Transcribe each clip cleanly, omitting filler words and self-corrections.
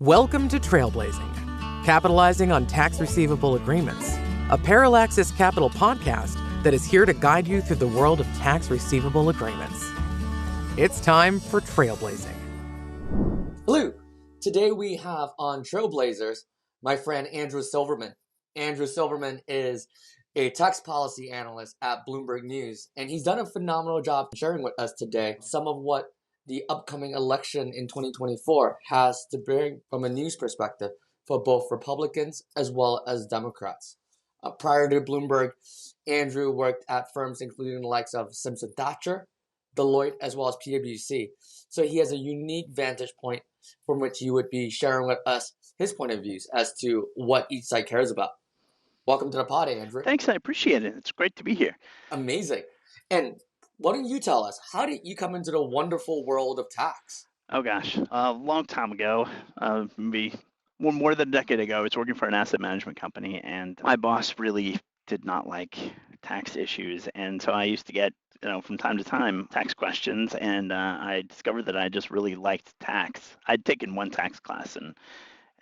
Welcome to TRAilblazing, capitalizing on tax receivable agreements, a Parallaxes Capital podcast that is here to guide you through the world of tax receivable agreements. It's time for TRAilblazing. Hello. Today we have on TRAilblazers my friend Andrew Silverman. Andrew Silverman is a tax policy analyst at Bloomberg News, and he's done a phenomenal job sharing with us today some of what the upcoming election in 2024 has to bring from a news perspective for both Republicans as well as Democrats. Prior to Bloomberg, Andrew worked at firms including the likes of Simpson Thacher, Deloitte, as well as PwC. So he has a unique vantage point from which he would be sharing with us his point of views as to what each side cares about. Welcome to the pod, Andrew. Thanks, I appreciate it. It's great to be here. Amazing. And why don't you tell us, how did you come into the wonderful world of tax? Oh gosh, a long time ago, maybe more than a decade ago, I was working for an asset management company, and my boss really did not like tax issues, and so I used to get, from time to time, tax questions, and I discovered that I just really liked tax. I'd taken one tax class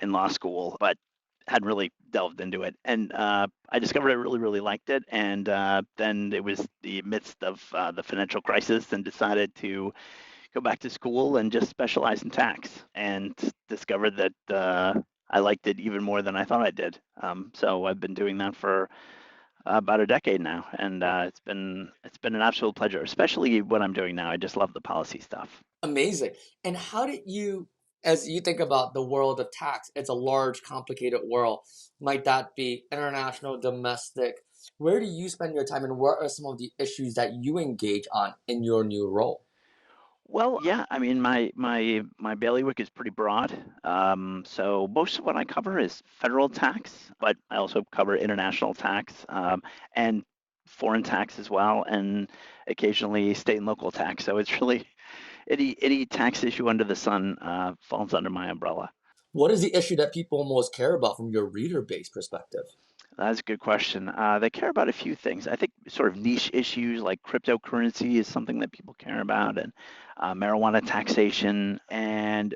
in law school, but hadn't really delved into it. And I discovered I really liked it. And then it was the midst of the financial crisis and decided to go back to school and just specialize in tax, and discovered that I liked it even more than I thought I did. So I've been doing that for about a decade now, and it's been an absolute pleasure, especially what I'm doing now. I just love the policy stuff. Amazing. And how did you, as you think about the world of tax, it's a large, complicated world. Might that be international, domestic? Where do you spend your time, and what are some of the issues that you engage on in your new role? Well, yeah, I mean, my bailiwick is pretty broad. So most of what I cover is federal tax, but I also cover international tax, and foreign tax as well, and occasionally state and local tax. So it's really any tax issue under the sun falls under my umbrella. What is the issue that people most care about from your reader-based perspective? That's a good question. They care about a few things. I think sort of niche issues like cryptocurrency is something that people care about, and marijuana taxation. And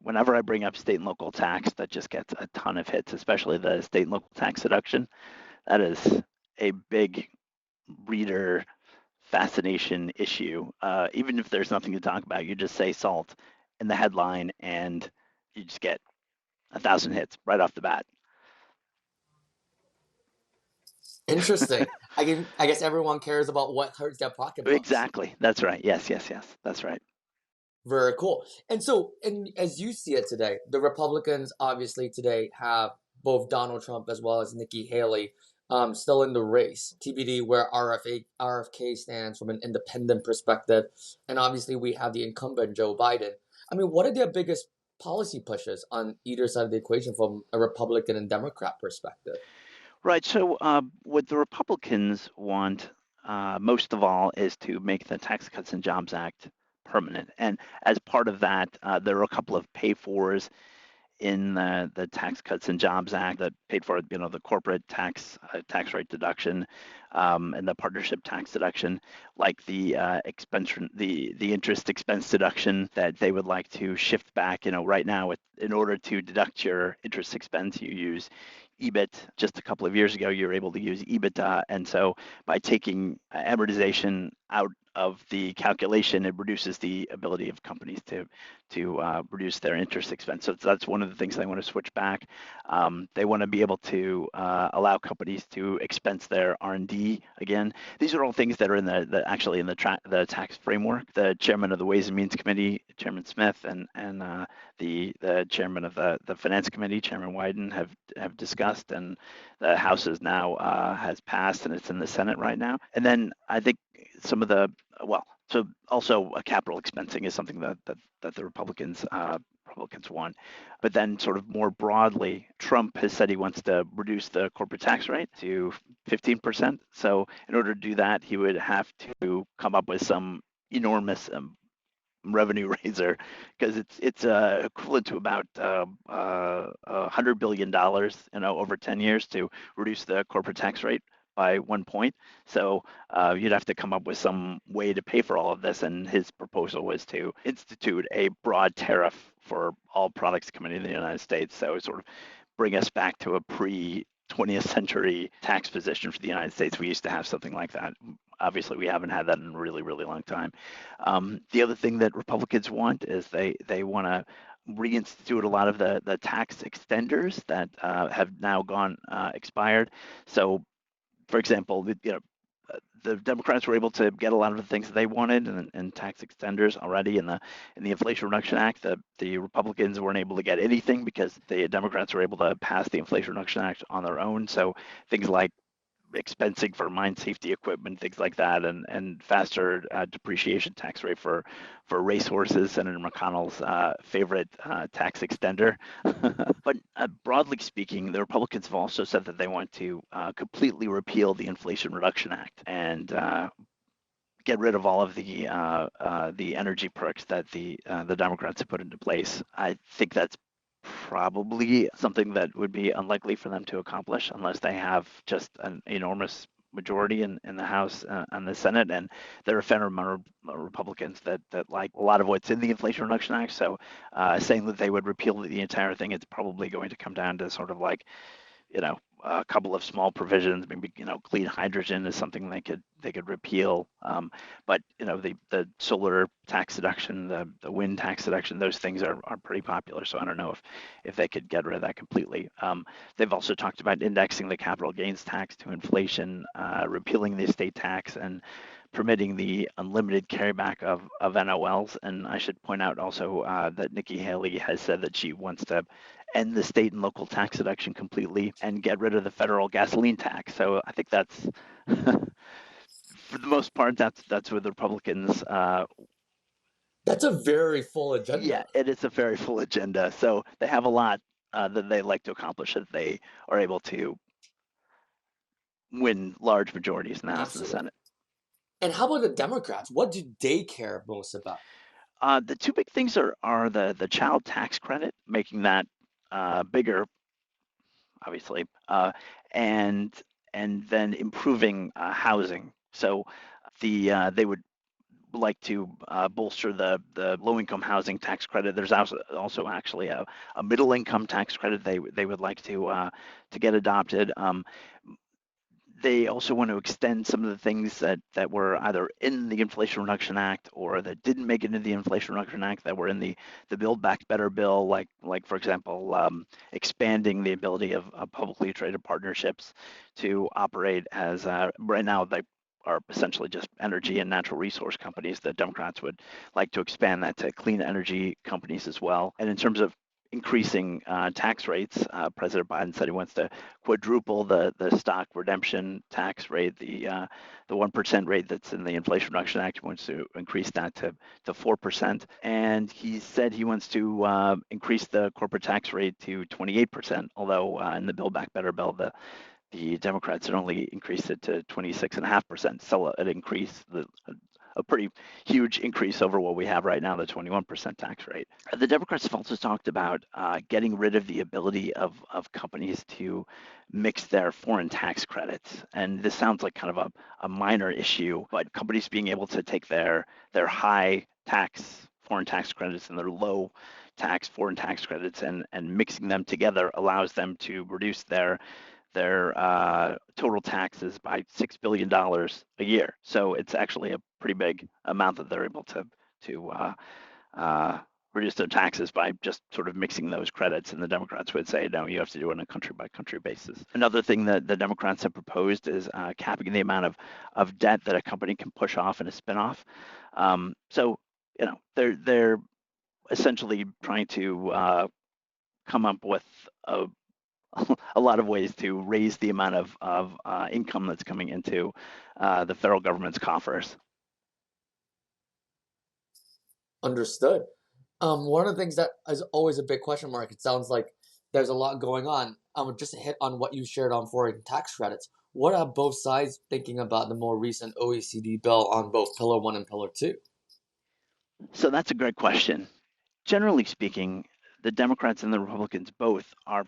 whenever I bring up state and local tax, that just gets a ton of hits, especially the state and local tax deduction. That is a big reader fascination issue. Even if there's nothing to talk about, you just say salt in the headline, and you just get 1,000 hits right off the bat. Interesting. I guess everyone cares about what hurts their pocketbooks. Exactly. That's right. Yes. That's right. Very cool. And so, as you see it today, the Republicans obviously today have both Donald Trump as well as Nikki Haley still in the race. TBD where RFK stands from an independent perspective. And obviously we have the incumbent Joe Biden. I mean, what are their biggest policy pushes on either side of the equation from a Republican and Democrat perspective? Right. So what the Republicans want most of all is to make the Tax Cuts and Jobs Act permanent. And as part of that, there are a couple of pay-fors in the Tax Cuts and Jobs Act that paid for, the corporate tax rate deduction, and the partnership tax deduction, like the interest expense deduction that they would like to shift back. Right now, in order to deduct your interest expense, you use EBIT. Just a couple of years ago, you were able to use EBITDA, and so by taking amortization out of the calculation, it reduces the ability of companies to reduce their interest expense. So that's one of the things they want to switch back. They want to be able to allow companies to expense their R&D again. These are all things that are in the tax framework. The chairman of the Ways and Means Committee, Chairman Smith, and the chairman of the Finance Committee, Chairman Wyden, have discussed, and the House has passed, and it's in the Senate right now. And then I think some of the so also capital expensing is something that the Republicans want. But then sort of more broadly, Trump has said he wants to reduce the corporate tax rate to 15%. So in order to do that, he would have to come up with some enormous revenue raiser, because it's equivalent to about $100 billion, over 10 years to reduce the corporate tax rate by 1 point. So you'd have to come up with some way to pay for all of this. And his proposal was to institute a broad tariff for all products coming into the United States. So sort of bring us back to a pre-20th century tax position for the United States. We used to have something like that. Obviously, we haven't had that in a really, really long time. The other thing that Republicans want is they want to reinstitute a lot of the tax extenders that have now gone expired. So, for example, the Democrats were able to get a lot of the things that they wanted and tax extenders already in the Inflation Reduction Act. The Republicans weren't able to get anything because the Democrats were able to pass the Inflation Reduction Act on their own. So things like expensing for mine safety equipment, things like that, and faster depreciation tax rate for racehorses, Senator McConnell's favorite tax extender. But broadly speaking, the Republicans have also said that they want to completely repeal the Inflation Reduction Act and get rid of all of the energy perks that the Democrats have put into place. I think that's probably something that would be unlikely for them to accomplish unless they have just an enormous majority in the House and the Senate. And there are a fair amount of Republicans that like a lot of what's in the Inflation Reduction Act. So saying that they would repeal the entire thing, it's probably going to come down to sort of like, a couple of small provisions. Maybe clean hydrogen is something they could repeal. But the solar tax deduction, the wind tax deduction, those things are pretty popular. So I don't know if they could get rid of that completely. They've also talked about indexing the capital gains tax to inflation, repealing the estate tax, and permitting the unlimited carryback of NOLs. And I should point out also that Nikki Haley has said that she wants to end the state and local tax deduction completely and get rid of the federal gasoline tax. So I think that's, for the most part, that's where the Republicans. That's a very full agenda. Yeah, it is a very full agenda. So they have a lot that they like to accomplish if they are able to win large majorities in the House and the Senate. And how about the Democrats? What do they care most about? The two big things are the child tax credit, making that bigger, obviously, and then improving housing. So they would like to bolster the low-income housing tax credit. There's also actually a middle-income tax credit they would like to get adopted. They also want to extend some of the things that were either in the Inflation Reduction Act or that didn't make it into the Inflation Reduction Act that were in the Build Back Better bill, like for example, expanding the ability of publicly traded partnerships to operate as right now they are essentially just energy and natural resource companies. The Democrats would like to expand that to clean energy companies as well. And in terms of increasing tax rates, President Biden said he wants to quadruple the stock redemption tax rate, the 1% rate that's in the Inflation Reduction Act. He wants to increase that to 4%. And he said he wants to increase the corporate tax rate to 28%, although in the Build Back Better bill, the Democrats had only increased it to 26.5%. So an increase, a pretty huge increase over what we have right now, the 21% tax rate. The Democrats have also talked about getting rid of the ability of companies to mix their foreign tax credits. And this sounds like kind of a minor issue, but companies being able to take their high tax foreign tax credits and their low tax foreign tax credits and mixing them together allows them to reduce their total taxes by $6 billion a year. So it's actually a pretty big amount that they're able to reduce their taxes by just sort of mixing those credits. And the Democrats would say, no, you have to do it on a country by country basis. Another thing that the Democrats have proposed is capping the amount of debt that a company can push off in a spinoff. So they're essentially trying to come up with a lot of ways to raise the amount of income that's coming into the federal government's coffers. Understood. One of the things that is always a big question mark, it sounds like there's a lot going on. Just to hit on what you shared on foreign tax credits, what are both sides thinking about the more recent OECD bill on both Pillar 1 and Pillar 2? So that's a great question. Generally speaking, the Democrats and the Republicans both are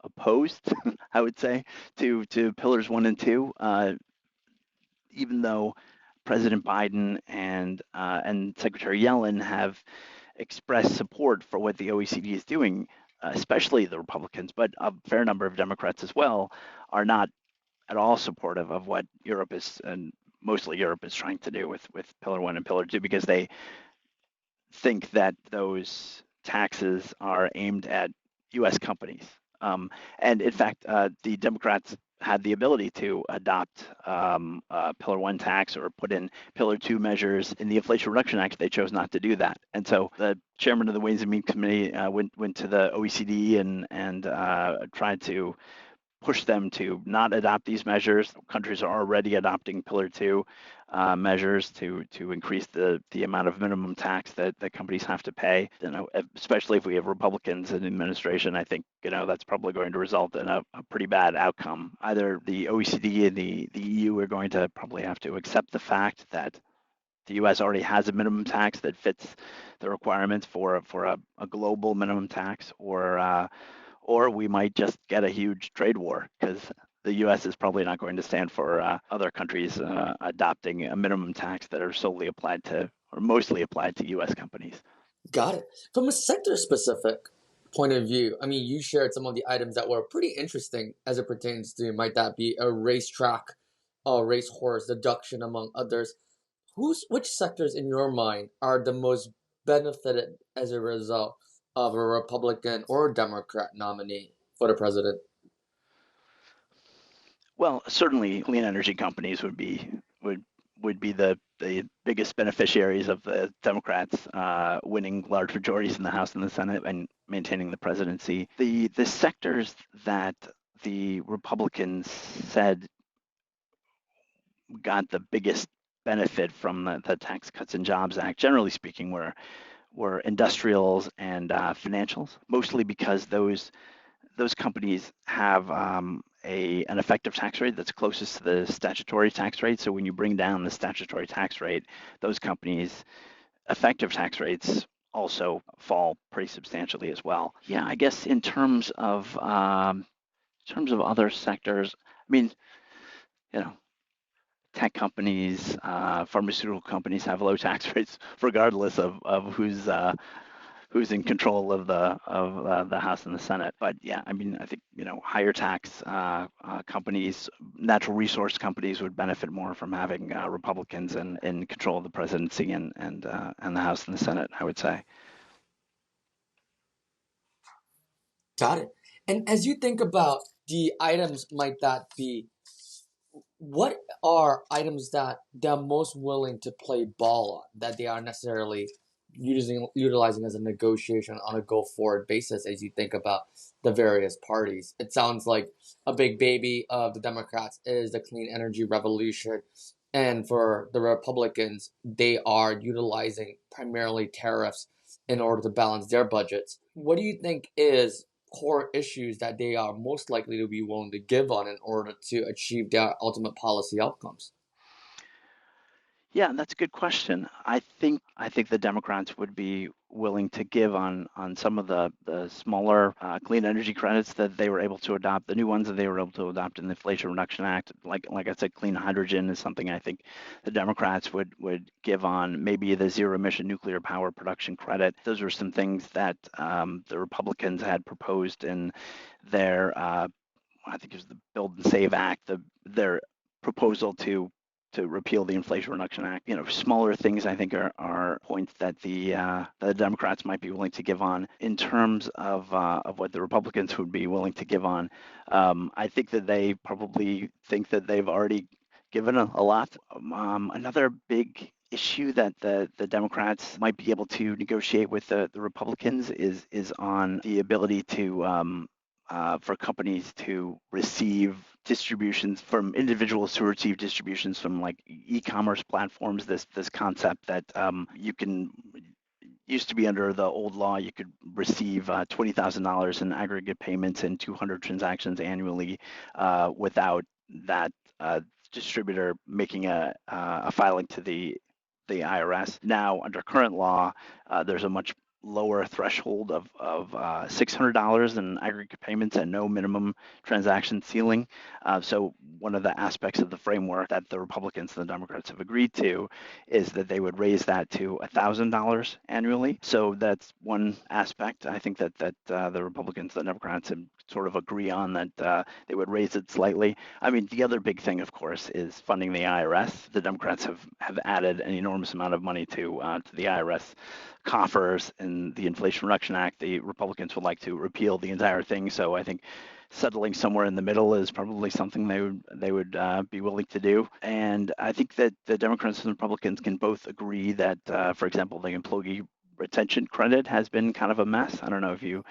opposed, I would say, to pillars 1 and 2, even though President Biden and Secretary Yellen have expressed support for what the OECD is doing, especially the Republicans, but a fair number of Democrats as well, are not at all supportive of what Europe is, and mostly Europe is trying to do with Pillar 1 and Pillar 2, because they think that those taxes are aimed at U.S. companies. And in fact, the Democrats had the ability to adopt Pillar 1 tax or put in Pillar 2 measures in the Inflation Reduction Act. They chose not to do that. And so the chairman of the Ways and Means Committee went to the OECD and tried to push them to not adopt these measures. Countries are already adopting Pillar 2 measures to increase the amount of minimum tax that companies have to pay. Especially if we have Republicans in the administration, I think that's probably going to result in a pretty bad outcome. Either the OECD and the EU are going to probably have to accept the fact that the U.S. already has a minimum tax that fits the requirements for a global minimum tax, or we might just get a huge trade war, because the U.S. is probably not going to stand for other countries adopting a minimum tax that are solely applied to, or mostly applied to U.S. companies. Got it. From a sector-specific point of view, I mean, you shared some of the items that were pretty interesting as it pertains to, might that be a racetrack, a racehorse deduction, among others. Which sectors in your mind are the most benefited as a result of a Republican or Democrat nominee for the president? Well, certainly clean energy companies would be the biggest beneficiaries of the Democrats winning large majorities in the House and the Senate and maintaining the presidency. The sectors that the Republicans said got the biggest benefit from the Tax Cuts and Jobs Act, generally speaking, were industrials and financials, mostly because those companies have an effective tax rate that's closest to the statutory tax rate. So when you bring down the statutory tax rate, those companies' effective tax rates also fall pretty substantially as well. Yeah, I guess in terms of other sectors, I mean, tech companies, pharmaceutical companies have low tax rates regardless of who's in control of the House and the Senate. But yeah, I mean, I think higher tax companies, natural resource companies, would benefit more from having Republicans in control of the presidency and the House and the Senate, I would say. Got it. And as you think about the items, might that be, what are items that they're most willing to play ball on, that they are necessarily utilizing as a negotiation on a go-forward basis as you think about the various parties? It sounds like a big baby of the Democrats is the clean energy revolution, and for the Republicans, they are utilizing primarily tariffs in order to balance their budgets. What do you think is core issues that they are most likely to be willing to give on in order to achieve their ultimate policy outcomes? Yeah, that's a good question. I think the Democrats would be willing to give on some of the smaller clean energy credits that they were able to adopt, the new ones that they were able to adopt in the Inflation Reduction Act. Like I said, clean hydrogen is something I think the Democrats would give on. Maybe the zero emission nuclear power production credit. Those were some things that the Republicans had proposed in their I think it was the Build and Save Act, their proposal to repeal the Inflation Reduction Act. Smaller things I think are points that the Democrats might be willing to give on. In terms of what the Republicans would be willing to give on, I think that they probably think that they've already given a lot. Another big issue that the Democrats might be able to negotiate with the Republicans is on the ability to for companies to receive distributions from individuals, who receive distributions from like e-commerce platforms. This concept that used to be under the old law, you could receive $20,000 in aggregate payments and 200 transactions annually without that distributor making a filing to the IRS. Now, under current law, there's a much lower threshold of $600 in aggregate payments and no minimum transaction ceiling. So one of the aspects of the framework that the Republicans and the Democrats have agreed to is that they would raise that to $1,000 annually. So that's one aspect. I think that the Republicans and the Democrats sort of agree on that they would raise it slightly. I mean, the other big thing, of course, is funding the IRS. The Democrats have added an enormous amount of money to the IRS coffers in the Inflation Reduction Act. The Republicans would like to repeal the entire thing. So I think settling somewhere in the middle is probably something they would be willing to do. And I think that the Democrats and Republicans can both agree that, for example, the employee retention credit has been kind of a mess. I don't know if you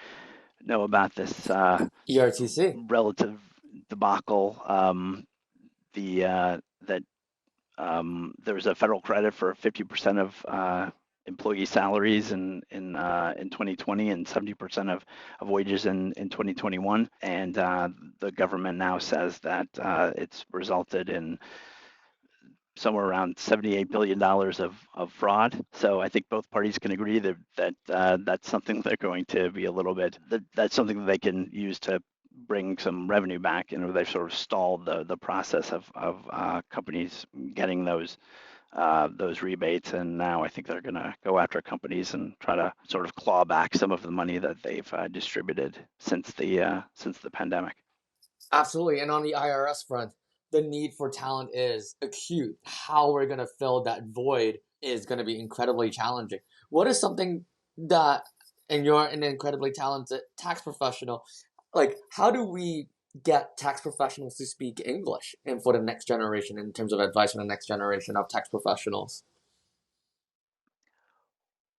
know about this ERTC. relative debacle. There was a federal credit for 50% of employee salaries in 2020 and 70% of wages in 2021. And the government now says that it's resulted in somewhere around $78 billion of fraud. So I think both parties can agree that that's something they're going to be a little bit, that's something that they can use to bring some revenue back. You know, they've sort of stalled the process of companies getting those rebates, and now I think they're going to go after companies and try to sort of claw back some of the money that they've distributed since the pandemic. Absolutely. And on the IRS front, the need for talent is acute. How we're going to fill that void is going to be incredibly challenging. What is something that, and you're an incredibly talented tax professional, like how do we get tax professionals to speak English and for the next generation in terms of advice for the next generation of tax professionals?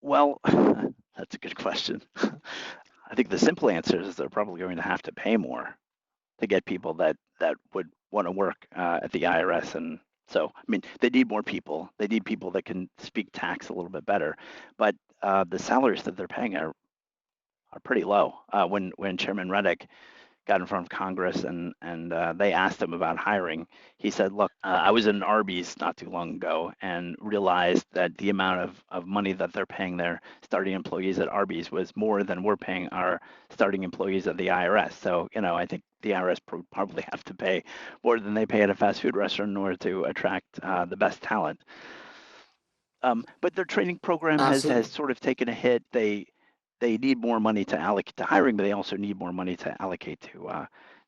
Well, that's a good question. I think the simple answer is they're probably going to have to pay more to get people that would want to work at the IRS. And so, I mean, they need more people. They need people that can speak tax a little bit better. But the salaries that they're paying are pretty low. When Chairman Reddick got in front of Congress and they asked him about hiring, he said, look, I was in Arby's not too long ago and realized that the amount of money that they're paying their starting employees at Arby's was more than we're paying our starting employees at the IRS. So, you know, I think the IRS probably have to pay more than they pay at a fast food restaurant in order to attract the best talent. But their training program has sort of taken a hit. They need more money to allocate to hiring, but they also need more money to allocate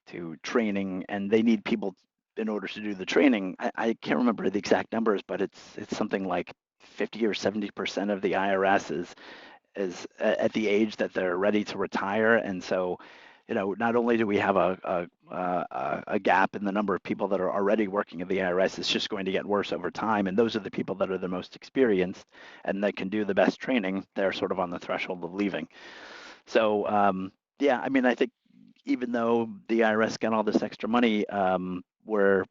to training, and they need people in order to do the training. I can't remember the exact numbers, but it's something like 50 or 70% of the IRS is at the age that they're ready to retire, and so, you know, not only do we have a gap in the number of people that are already working at the IRS, it's just going to get worse over time. And those are the people that are the most experienced and that can do the best training. They're sort of on the threshold of leaving. So yeah, I mean, I think even though the IRS got all this extra money, we're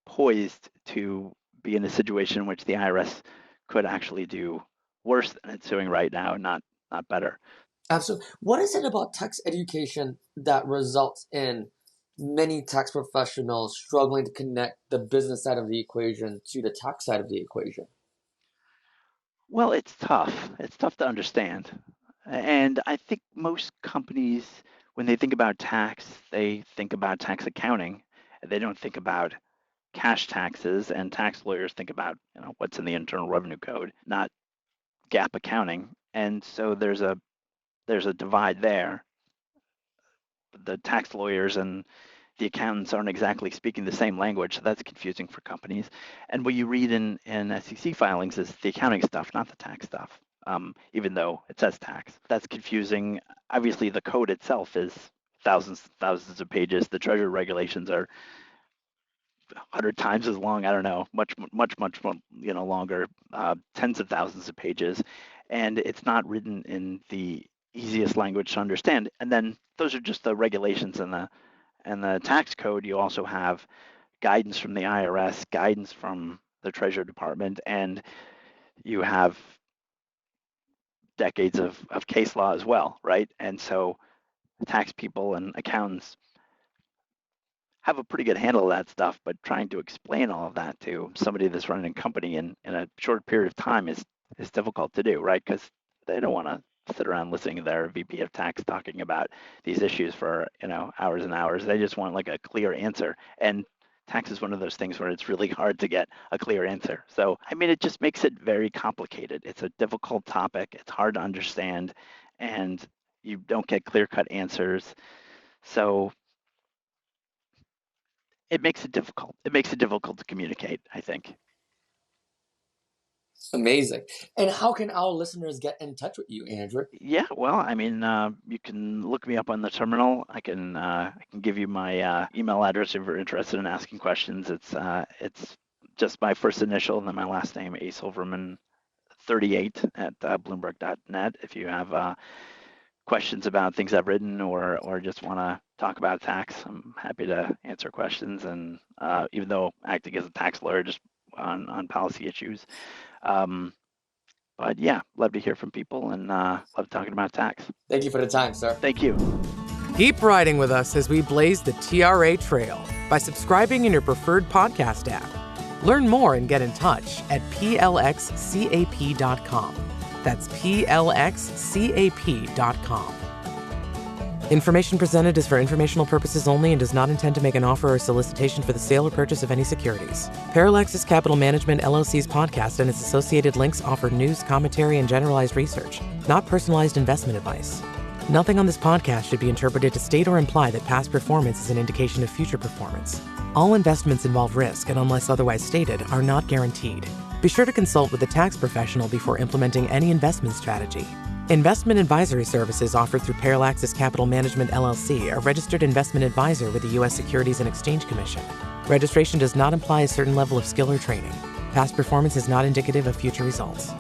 poised to be in a situation in which the IRS could actually do worse than it's doing right now, not better. Absolutely. What is it about tax education that results in many tax professionals struggling to connect the business side of the equation to the tax side of the equation? Well, it's tough. It's tough to understand. And I think most companies, when they think about tax, they think about tax accounting. They don't think about cash taxes, and tax lawyers think about, you know, what's in the Internal Revenue Code, not GAAP accounting. And so there's a divide there. The tax lawyers and the accountants aren't exactly speaking the same language, so that's confusing for companies. And what you read in SEC filings is the accounting stuff, not the tax stuff, even though it says tax. That's confusing. Obviously, the code itself is thousands of pages. The Treasury regulations are 100 times as long. I don't know, much more, you know, longer, tens of thousands of pages, and it's not written in the easiest language to understand. And then those are just the regulations and the tax code. You also have guidance from the IRS, guidance from the Treasury Department, and you have decades of case law as well, right? And so tax people and accountants have a pretty good handle of that stuff, but trying to explain all of that to somebody that's running a company in a short period of time is difficult to do, right? Because they don't want to sit around listening to their VP of tax talking about these issues for hours and hours. They just want like a clear answer. And tax is one of those things where it's really hard to get a clear answer. So, I mean, it just makes it very complicated. It's a difficult topic. It's hard to understand, and you don't get clear-cut answers. So it makes it difficult. It makes it difficult to communicate, I think. Amazing. And how can our listeners get in touch with you, Andrew? Yeah, well, I mean, you can look me up on the terminal. I can give you my email address if you're interested in asking questions. It's just my first initial and then my last name, asilverman38 at bloomberg.net. If you have questions about things I've written or just want to talk about tax, I'm happy to answer questions. And even though acting as a tax lawyer, just on policy issues. But yeah, love to hear from people and love talking about tax. Thank you for the time, sir. Thank you. Keep riding with us as we blaze the TRA trail by subscribing in your preferred podcast app. Learn more and get in touch at plxcap.com. That's plxcap.com. Information presented is for informational purposes only and does not intend to make an offer or solicitation for the sale or purchase of any securities. Parallaxes Capital Management LLC's podcast and its associated links offer news, commentary, and generalized research, not personalized investment advice. Nothing on this podcast should be interpreted to state or imply that past performance is an indication of future performance. All investments involve risk and, unless otherwise stated, are not guaranteed. Be sure to consult with a tax professional before implementing any investment strategy. Investment advisory services offered through Parallaxes Capital Management LLC are registered investment advisor with the U.S. Securities and Exchange Commission. Registration does not imply a certain level of skill or training. Past performance is not indicative of future results.